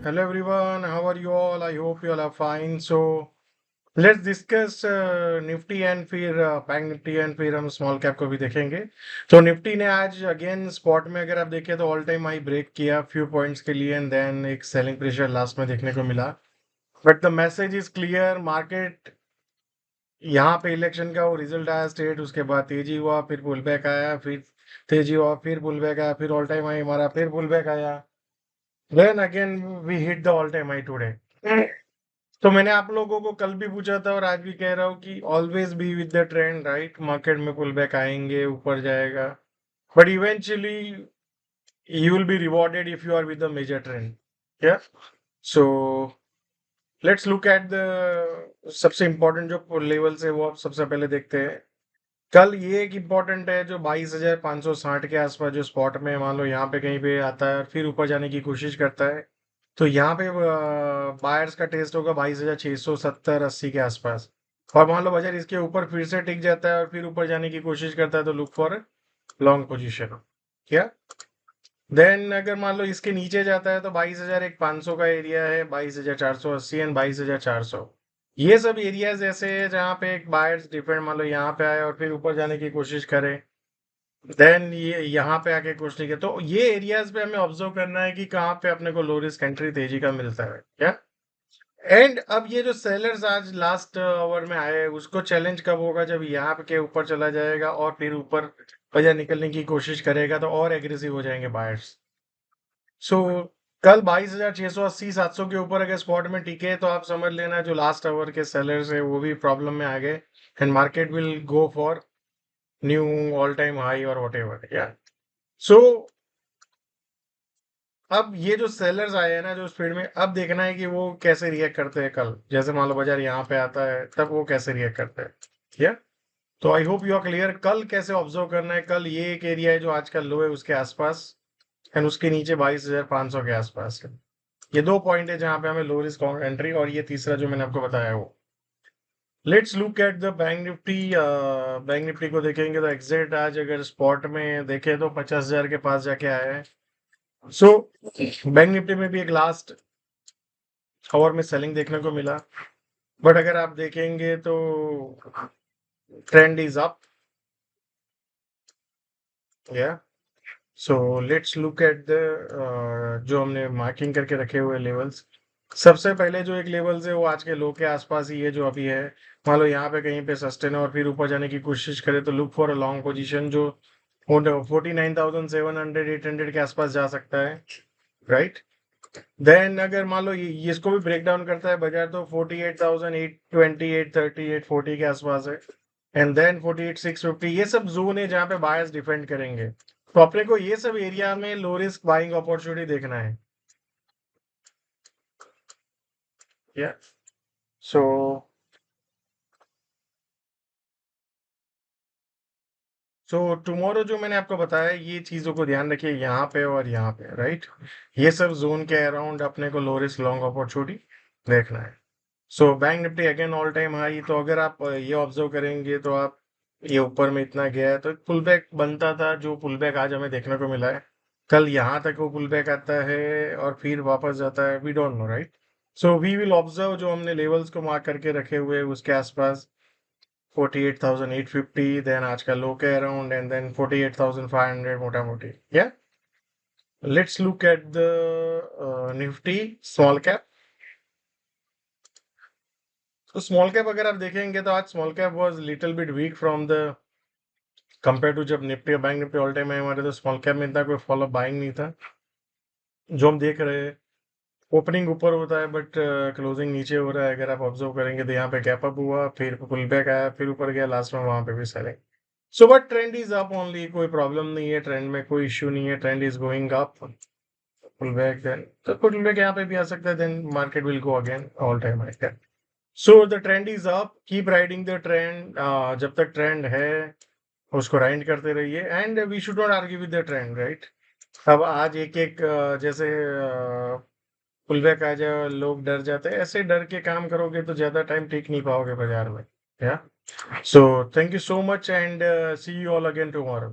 Hello everyone, how are you all? I hope you all are fine. So let's discuss Nifty and फिर bank Nifty and फिर हम small cap को भी देखेंगे। तो Nifty ने आज अगेन स्पॉट में अगर आप देखें तो ऑल टाइम हाई ब्रेक किया फ्यू पॉइंट्स के लिए एंड देन एक सेलिंग प्रेशर लास्ट में देखने को मिला। But the message is clear, market यहाँ पे इलेक्शन का वो रिजल्ट आया स्टेट, उसके बाद तेजी हुआ, फिर पुल बैक आया, फिर तेजी हुआ, फिर पुल बैक आया, फिर ऑल टाइम हाई हमारा, फिर पुल बैक आया, then again we hit the all time high today. तो मैंने आप लोगों को कल भी पूछा था और आज भी कह रहा हूँ कि always be with the trend, right? Market में पुल बैक आएंगे, ऊपर जाएगा, but eventually you will be rewarded if you are with the major trend. या so let's look at the सबसे इंपॉर्टेंट जो लेवल्स है वो आप सबसे पहले देखते हैं। कल ये एक इम्पॉर्टेंट है जो 22,560 के आसपास जो स्पॉट में मान लो यहाँ पे कहीं पे आता है और फिर ऊपर जाने की कोशिश करता है, तो यहाँ पे बायर्स का टेस्ट होगा 22,670-80 के आसपास। और मान लो बाजार इसके ऊपर फिर से टिक जाता है और फिर ऊपर जाने की कोशिश करता है तो लुक फॉर लॉन्ग पोजीशन। क्या देन अगर मान लो इसके नीचे जाता है तो 22,500 का एरिया है, 22,480 एंड 22,400, ये सब एरियाज ऐसे है जहाँ पे एक बायर्स डिफरेंट मान लो यहाँ पे आए और फिर ऊपर जाने की कोशिश करे, देन ये यहाँ पे आके कुछ नहीं किया, तो ये एरियाज पे हमें ऑब्जर्व करना है कि कहाँ पे अपने को लो रिस्क एंट्री तेजी का मिलता है। क्या एंड अब ये जो सेलर्स आज लास्ट आवर में आए उसको चैलेंज कब होगा? जब यहाँ के ऊपर चला जाएगा और फिर ऊपर वजह निकलने की कोशिश करेगा तो और एग्रेसिव हो जाएंगे बायर्स। सो कल 22,680-700 के ऊपर अगर स्पॉट में टिके तो आप समझ लेना जो लास्ट आवर के सेलर्स है वो भी प्रॉब्लम में आ गए and market will go for knew all time high और वट एवर। या सो अब ये जो सेलर्स आए हैं ना जो स्पीड में, अब देखना है कि वो कैसे रिएक्ट करते हैं कल। जैसे मान लो बाजार यहाँ पे आता है तब वो कैसे रिएक्ट करते हैं। या तो I hope you are clear कल कैसे ऑब्जर्व करना है। कल ये एक एरिया है जो आज का लो है उसके आसपास एंड उसके नीचे 22,500 के आसपास है। ये दो पॉइंट है जहां पे हमें लो रिस्क एंट्री, और ये तीसरा जो मैंने आपको बताया वो। Let's look at the bank Nifty. Bank Nifty को देखेंगे तो एग्जैक्ट आज अगर स्पॉट में देखें तो 50,000 के पास जाके आया है। सो बैंक निफ्टी में भी एक लास्ट आवर में सेलिंग देखने को मिला, बट अगर आप देखेंगे तो ट्रेंड इज अप। या so let's look at the जो हमने मार्किंग करके रखे हुए लेवल्स। सबसे पहले जो एक लेवल्स है वो आज के लो के आसपास ही है जो अभी है। मान लो यहाँ पे कहीं पे सस्टेन और फिर ऊपर जाने की कोशिश करे तो look for a long position जो 49,700 800 के आसपास जा सकता है, राइट? देन अगर मान लो ये इसको भी ब्रेक डाउन करता है बाजार तो 48,820 830 840 के आसपास है एंड देन 48,650, ये सब जोन है जहाँ पे बायर्स डिफेंड करेंगे। तो अपने को ये सब एरिया में लो रिस्क बाइंग अपॉर्चुनिटी देखना है। या सो सो टुमारो जो मैंने आपको बताया ये चीजों को ध्यान रखिए, यहाँ पे और यहाँ पे, राइट? ये सब जोन के अराउंड अपने को लो रिस्क लॉन्ग अपॉर्चुनिटी देखना है। So bank Nifty again all time high, तो अगर आप ये ऑब्जर्व करेंगे तो आप ये ऊपर में इतना गया है तो पुल बैक बनता था, जो पुल बैक आज हमें देखने को मिला है। कल यहाँ तक वो पुल बैक आता है और फिर वापस जाता है, we don't know, right? So we will observe जो हमने लेवल्स को मार्क करके रखे हुए हैं उसके आसपास 48,850, देन आज का लो के अराउंड एंड देन 48,500 मोटा मोटी। Yeah let's look at the Nifty small cap. तो स्मॉल कैप अगर आप देखेंगे तो आज small cap was little bit weak from the compare to जब निफ्टी और बैंक निफ्टी ऑल टाइम है हमारे, तो स्मॉल कैप में इतना कोई फॉलो बाइंग नहीं था जो हम देख रहे हैं। ओपनिंग ऊपर होता है बट क्लोजिंग नीचे हो रहा है। अगर आप ऑब्जर्व करेंगे तो यहाँ पे गैप अप हुआ, फिर पुल बैक आया, फिर ऊपर गया, लास्ट में वहां पे भी selling. So but trend is up only, कोई प्रॉब्लम नहीं है, ट्रेंड में कोई इश्यू नहीं है, trend is going up. Pull back then तो पुल बैक यहाँ पे भी आ सकता है, then market will go again all time high. So the trend is up, keep riding the trend. जब तक ट्रेंड है उसको राइड करते रहिए and we should not argue with the trend, right? अब आज एक एक जैसे पुल बैक आ जाए और लोग डर जाते हैं, ऐसे डर के काम करोगे तो ज्यादा टाइम टिक नहीं पाओगे बाजार में। Yeah so thank you so much and see you all again tomorrow.